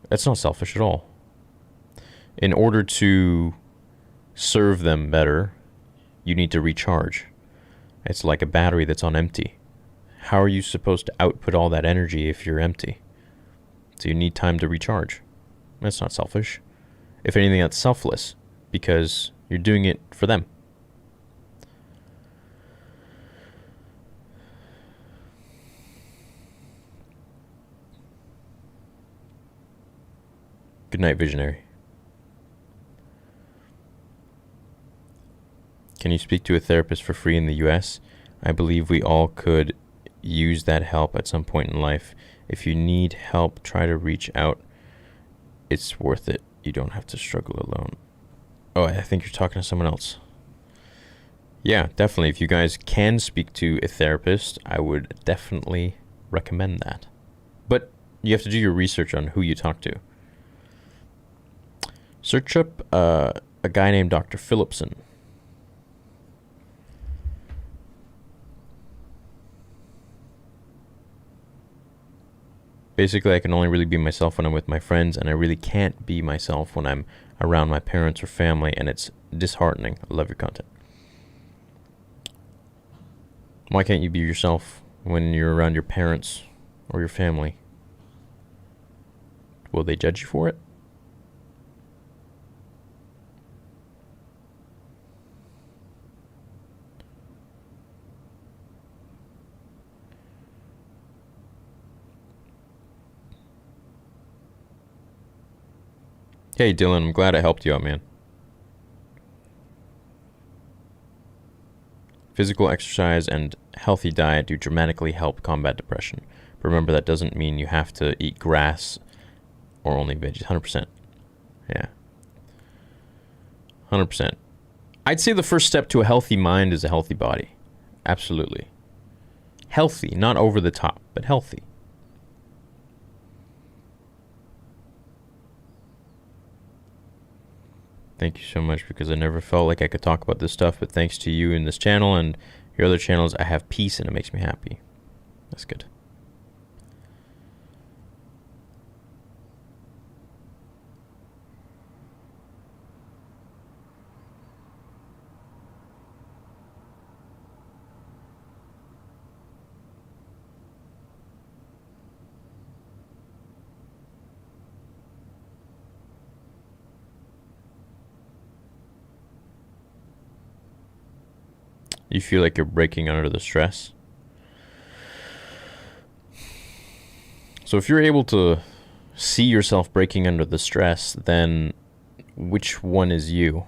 That's not selfish at all. In order to serve them better, you need to recharge. It's like a battery that's on empty. How are you supposed to output all that energy if you're empty? So you need time to recharge. That's not selfish. If anything, that's selfless, because you're doing it for them. Good night, visionary. Can you speak to a therapist for free in the US? I believe we all could use that help at some point in life. If you need help, try to reach out. It's worth it. You don't have to struggle alone. Oh, I think you're talking to someone else. Yeah, definitely. If you guys can speak to a therapist, I would definitely recommend that. But you have to do your research on who you talk to. Search up a guy named Dr. Phillipson. Basically, I can only really be myself when I'm with my friends, and I really can't be myself when I'm around my parents or family, and it's disheartening. I love your content. Why can't you be yourself when you're around your parents or your family? Will they judge you for it? Hey Dylan, I'm glad I helped you out, man. Physical exercise and healthy diet do dramatically help combat depression. But remember, that doesn't mean you have to eat grass or only veggies. 100%. Yeah. 100%. I'd say the first step to a healthy mind is a healthy body. Absolutely. Healthy, not over the top, but healthy. Thank you so much, because I never felt like I could talk about this stuff, but thanks to you and this channel and your other channels, I have peace and it makes me happy. That's good. You feel like you're breaking under the stress. So if you're able to see yourself breaking under the stress, then which one is you?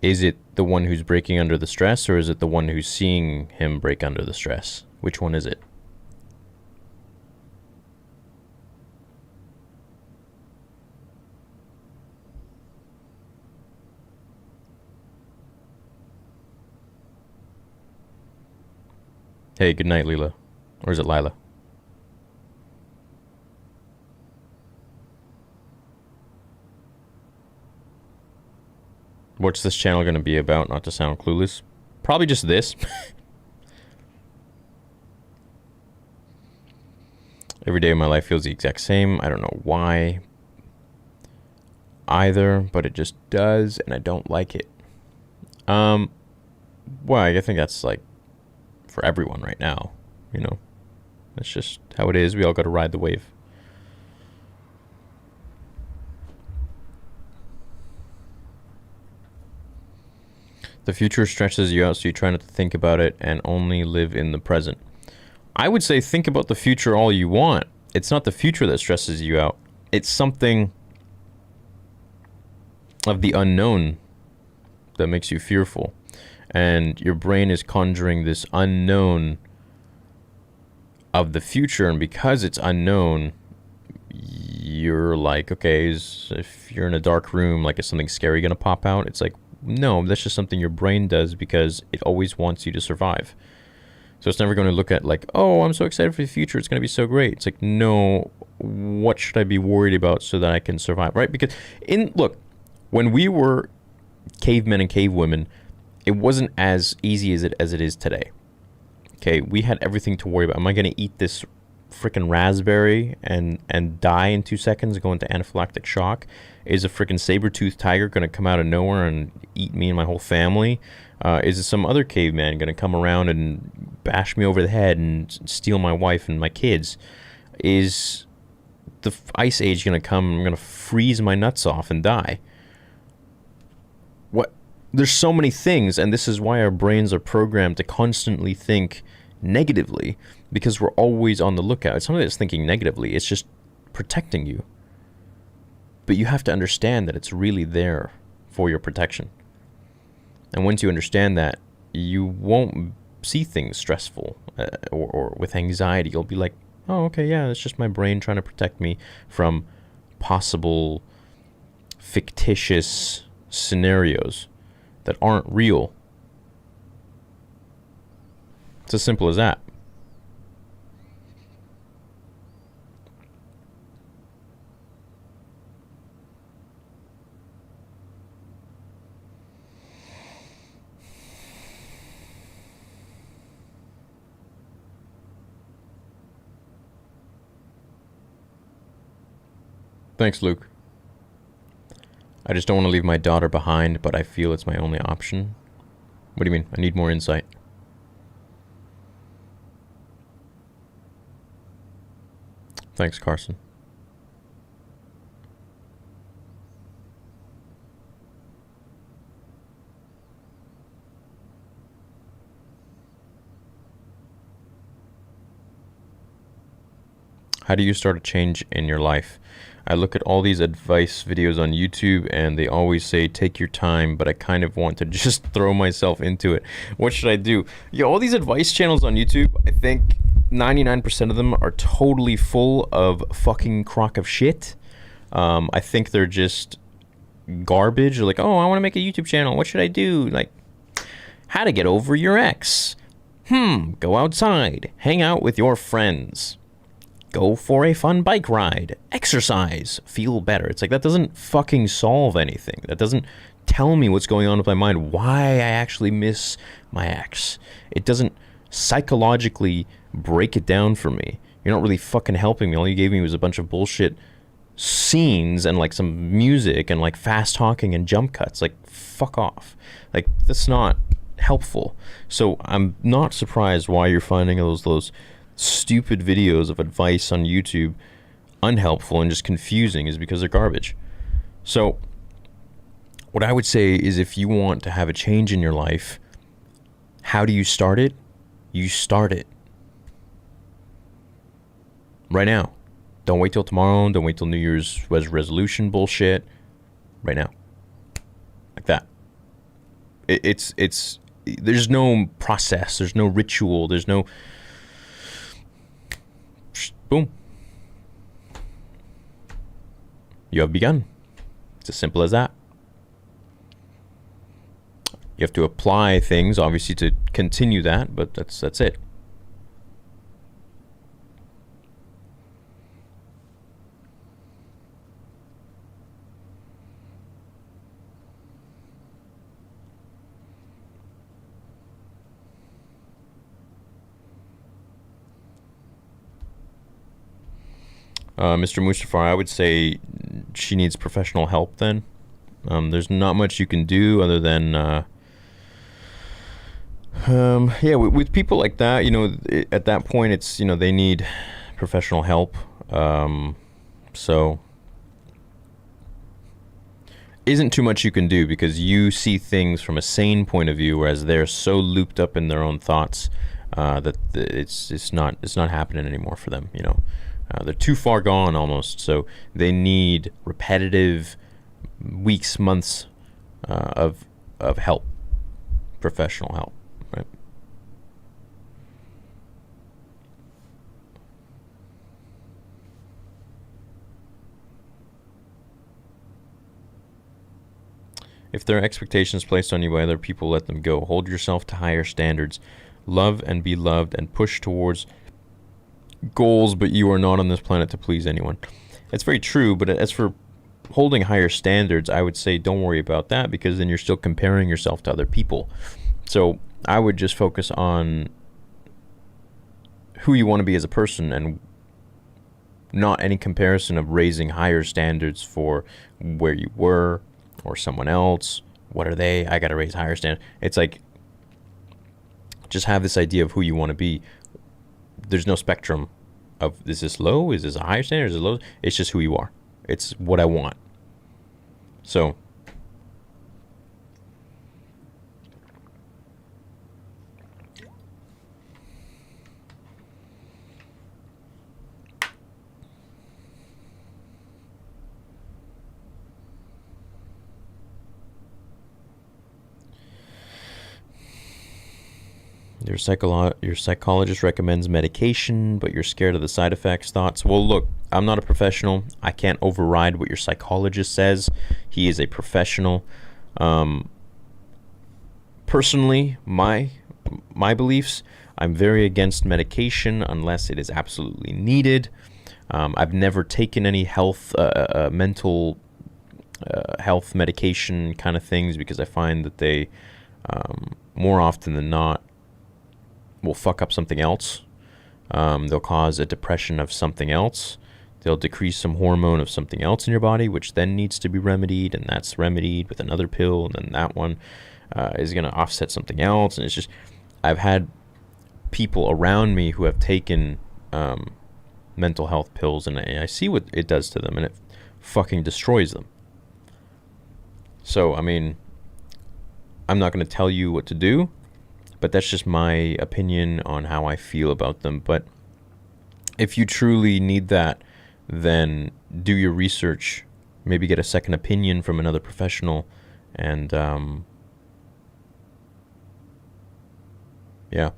Is it the one who's breaking under the stress, or is it the one who's seeing him break under the stress? Which one is it? Hey, good night, Leela. Or is it Lila? What's this channel going to be about, not to sound clueless? Probably just this. Every day of my life feels the exact same. I don't know why either, but it just does, and I don't like it. Well, I think that's like for everyone right now, you know. That's just how it is. We all got to ride the wave. The future stresses you out, so you try not to think about it and only live in the present. I would say think about the future all you want. It's not the future that stresses you out. It's something of the unknown that makes you fearful. And your brain is conjuring this unknown of the future, and because it's unknown, you're like, okay, if you're in a dark room, like, is something scary gonna pop out? It's like, no, that's just something your brain does because it always wants you to survive. So it's never going to look at like, oh, I'm so excited for the future. It's going to be so great. It's like, no, what should I be worried about so that I can survive, right? Because look, when we were cavemen and cavewomen, it wasn't as easy as it is today. Okay, we had everything to worry about. Am I going to eat this freaking raspberry and die in 2 seconds and go into anaphylactic shock? Is a freaking saber-toothed tiger going to come out of nowhere and eat me and my whole family? Is it some other caveman going to come around and bash me over the head and steal my wife and my kids? Is the ice age going to come and I'm going to freeze my nuts off and die? What? There's so many things, and this is why our brains are programmed to constantly think negatively, because we're always on the lookout. It's not that it's thinking negatively, it's just protecting you. But you have to understand that it's really there for your protection. And once you understand that, you won't see things stressful or with anxiety. You'll be like, oh, okay, yeah, it's just my brain trying to protect me from possible fictitious scenarios that aren't real. It's as simple as that. Thanks, Luke. I just don't want to leave my daughter behind, but I feel it's my only option. What do you mean? I need more insight. Thanks, Carson. How do you start a change in your life? I look at all these advice videos on YouTube and they always say take your time, but I kind of want to just throw myself into it. What should I do? Yeah, all these advice channels on YouTube, I think 99% of them are totally full of fucking crock of shit. I think they're just garbage. They're like, oh, I want to make a YouTube channel. What should I do? Like, how to get over your ex. Go outside. Hang out with your friends. Go for a fun bike ride. Exercise. Feel better. It's like, that doesn't fucking solve anything. That doesn't tell me what's going on with my mind, why I actually miss my ex. It doesn't psychologically break it down for me. You're not really fucking helping me. All you gave me was a bunch of bullshit scenes and like some music and like fast talking and jump cuts. Like, fuck off. Like, that's not helpful. So I'm not surprised why you're finding those stupid videos of advice on YouTube unhelpful and just confusing, is because they're garbage. So what I would say is, if you want to have a change in your life, how do you start it? You start it right now. Don't wait till tomorrow. Don't wait till New Year's resolution bullshit. Right now. Like that. It's there's no process. There's no ritual. There's no... Boom. You have begun. It's as simple as that. You have to apply things, obviously, to continue that, but that's it. Mr. Mustafar, I would say she needs professional help then. There's not much you can do other than, yeah, with people like that, you know, at that point, it's, you know, they need professional help. So isn't too much you can do, because you see things from a sane point of view, whereas they're so looped up in their own thoughts that it's not happening anymore for them, you know. They're too far gone almost, so they need repetitive weeks, months of help, professional help, right? If there are expectations placed on you by other people, let them go. Hold yourself to higher standards. love and be loved and push towards goals, but you are not on this planet to please anyone. It's very true, but as for holding higher standards, I would say don't worry about that, because then you're still comparing yourself to other people. So I would just focus on who you want to be as a person, and not any comparison of raising higher standards for where you were or someone else. What are they? I got to raise higher standards. It's like, just have this idea of who you want to be. There's no spectrum of, is this low? Is this a higher standard? Is it low? It's just who you are. It's what I want. So your psychologist recommends medication, but you're scared of the side effects. Thoughts? Well, look, I'm not a professional. I can't override what your psychologist says. He is a professional. Personally, my beliefs, I'm very against medication unless it is absolutely needed. I've never taken any mental health medication kind of things, because I find that they, more often than not, will fuck up something else. They'll cause a depression of something else. They'll decrease some hormone of something else in your body, which then needs to be remedied, and that's remedied with another pill, and then that one is going to offset something else. And it's just, I've had people around me who have taken mental health pills, and I see what it does to them, and it fucking destroys them. So, I mean, I'm not going to tell you what to do, but that's just my opinion on how I feel about them. But if you truly need that, then do your research, maybe get a second opinion from another professional, and yeah.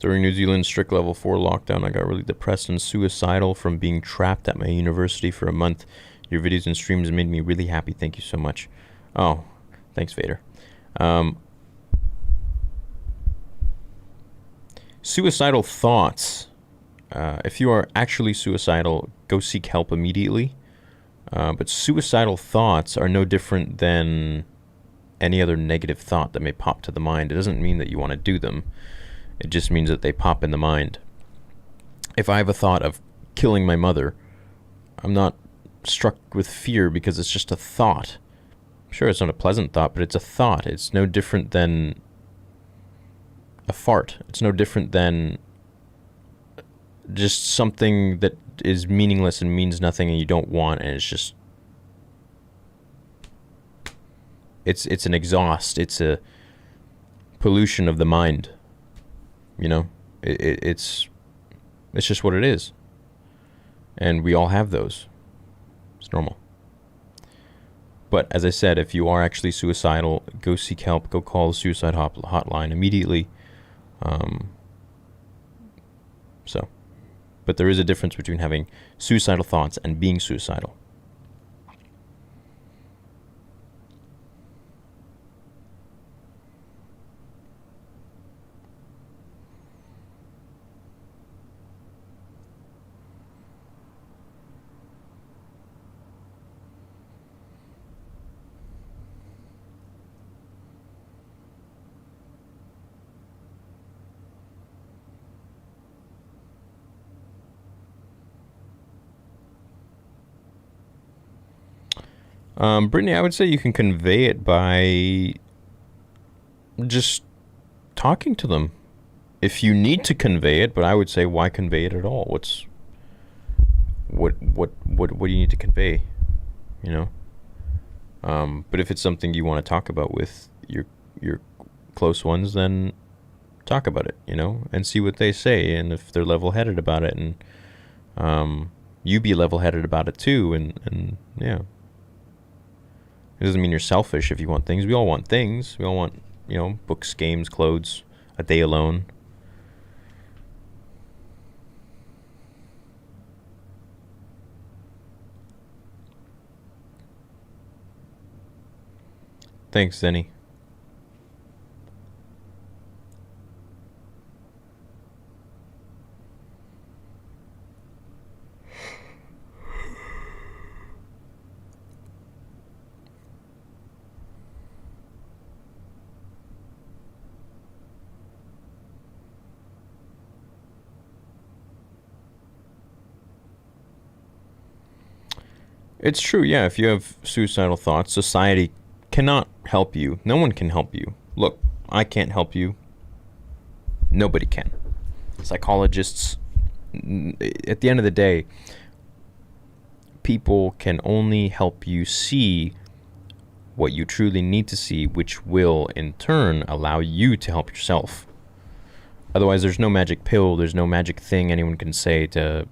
During New Zealand's strict level 4 lockdown, I got really depressed and suicidal from being trapped at my university for a month. Your videos and streams made me really happy. Thank you so much. Oh, thanks, Vader. Suicidal thoughts. If you are actually suicidal, go seek help immediately. But suicidal thoughts are no different than any other negative thought that may pop to the mind. It doesn't mean that you want to do them. It just means that they pop in the mind. If I have a thought of killing my mother, I'm not struck with fear because it's just a thought. Sure, it's not a pleasant thought, but it's a thought. It's no different than a fart. It's no different than just something that is meaningless and means nothing and you don't want, and it's just... It's an exhaust. It's a pollution of the mind. You know, it's just what it is. And we all have those. It's normal. But as I said, if you are actually suicidal, go seek help. Go call the suicide hotline immediately. But there is a difference between having suicidal thoughts and being suicidal. Brittany, I would say you can convey it by just talking to them. If you need to convey it, but I would say why convey it at all? What do you need to convey? You know? But if it's something you want to talk about with your close ones, then talk about it, you know, and see what they say, and if they're level-headed about it, and you be level-headed about it too, and yeah. It doesn't mean you're selfish if you want things. We all want things. We all want books, games, clothes, a day alone. Thanks, Zenny. It's true, yeah. If you have suicidal thoughts, society cannot help you. No one can help you. Look, I can't help you. Nobody can. Psychologists, at the end of the day, people can only help you see what you truly need to see, which will, in turn, allow you to help yourself. Otherwise, there's no magic pill, there's no magic thing anyone can say to,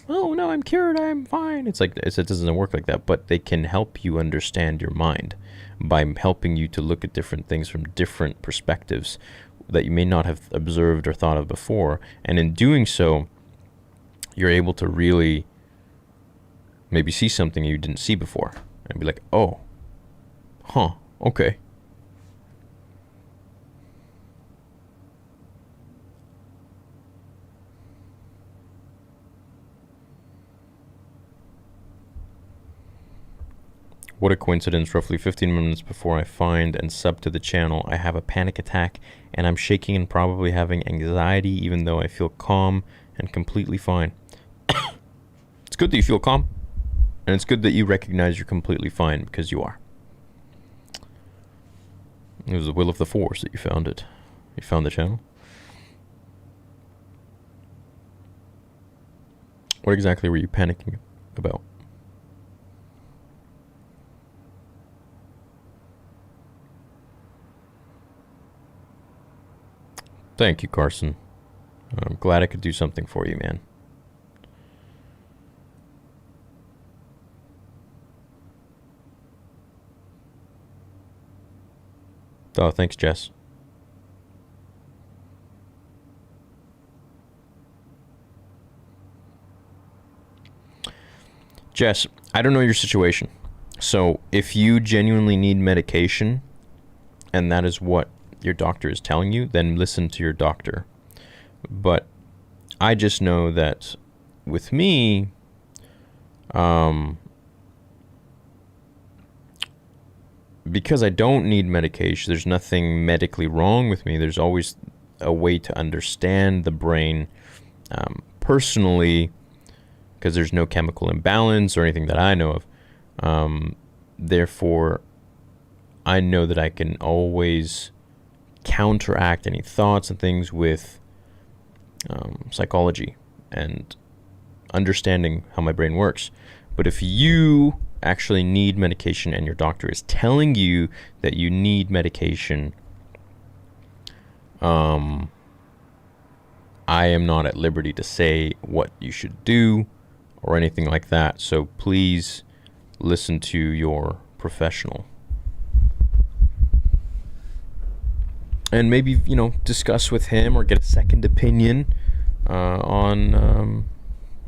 oh, no, I'm cured, I'm fine. It doesn't work like that, but they can help you understand your mind by helping you to look at different things from different perspectives that you may not have observed or thought of before. And in doing so, you're able to really maybe see something you didn't see before and be like, oh, huh, okay. What a coincidence. Roughly 15 minutes before I find and sub to the channel, I have a panic attack and I'm shaking and probably having anxiety, even though I feel calm and completely fine. It's good that you feel calm, and it's good that you recognize you're completely fine, because you are. It was the will of the Force that you found it. You found the channel. What exactly were you panicking about? Thank you, Carson. I'm glad I could do something for you, man. Oh, thanks, Jess. Jess, I don't know your situation. So if you genuinely need medication, and that is what your doctor is telling you, then listen to your doctor. But I just know that with me, because I don't need medication, there's nothing medically wrong with me. There's always a way to understand the brain personally, because there's no chemical imbalance or anything that I know of. Therefore, I know that I can always counteract any thoughts and things with psychology and understanding how my brain works. But if you actually need medication and your doctor is telling you that you need medication, I am not at liberty to say what you should do or anything like that. So please listen to your professional. And maybe, discuss with him or get a second opinion on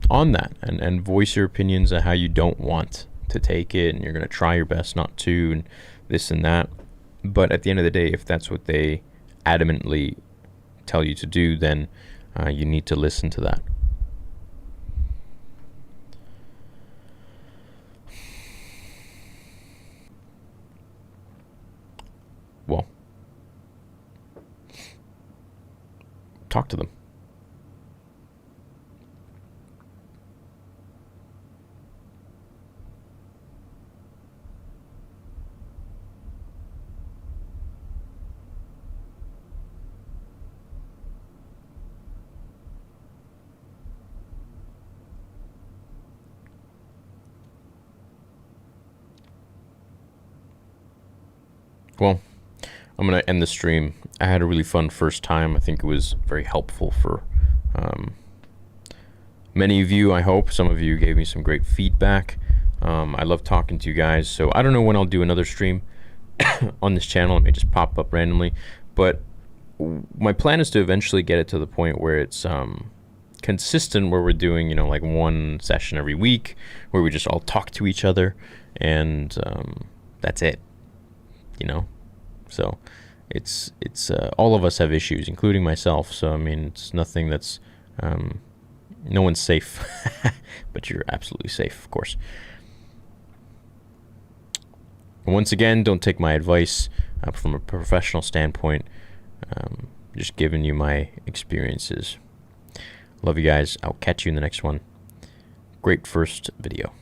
that, and voice your opinions on how you don't want to take it, and you're going to try your best not to, and this and that. But at the end of the day, if that's what they adamantly tell you to do, then you need to listen to that. Well, talk to them. Well, I'm going to end the stream. I had a really fun first time. I think it was very helpful for many of you, I hope. Some of you gave me some great feedback. I love talking to you guys. So I don't know when I'll do another stream, on this channel. It may just pop up randomly, but my plan is to eventually get it to the point where it's consistent, where we're doing, you know, like one session every week where we just all talk to each other, and that's it, you know. So it's all of us have issues, including myself. So I mean, it's nothing that's no one's safe, but you're absolutely safe, of course. And once again, don't take my advice from a professional standpoint. Just giving you my experiences. Love you guys. I'll catch you in the next one. Great first video.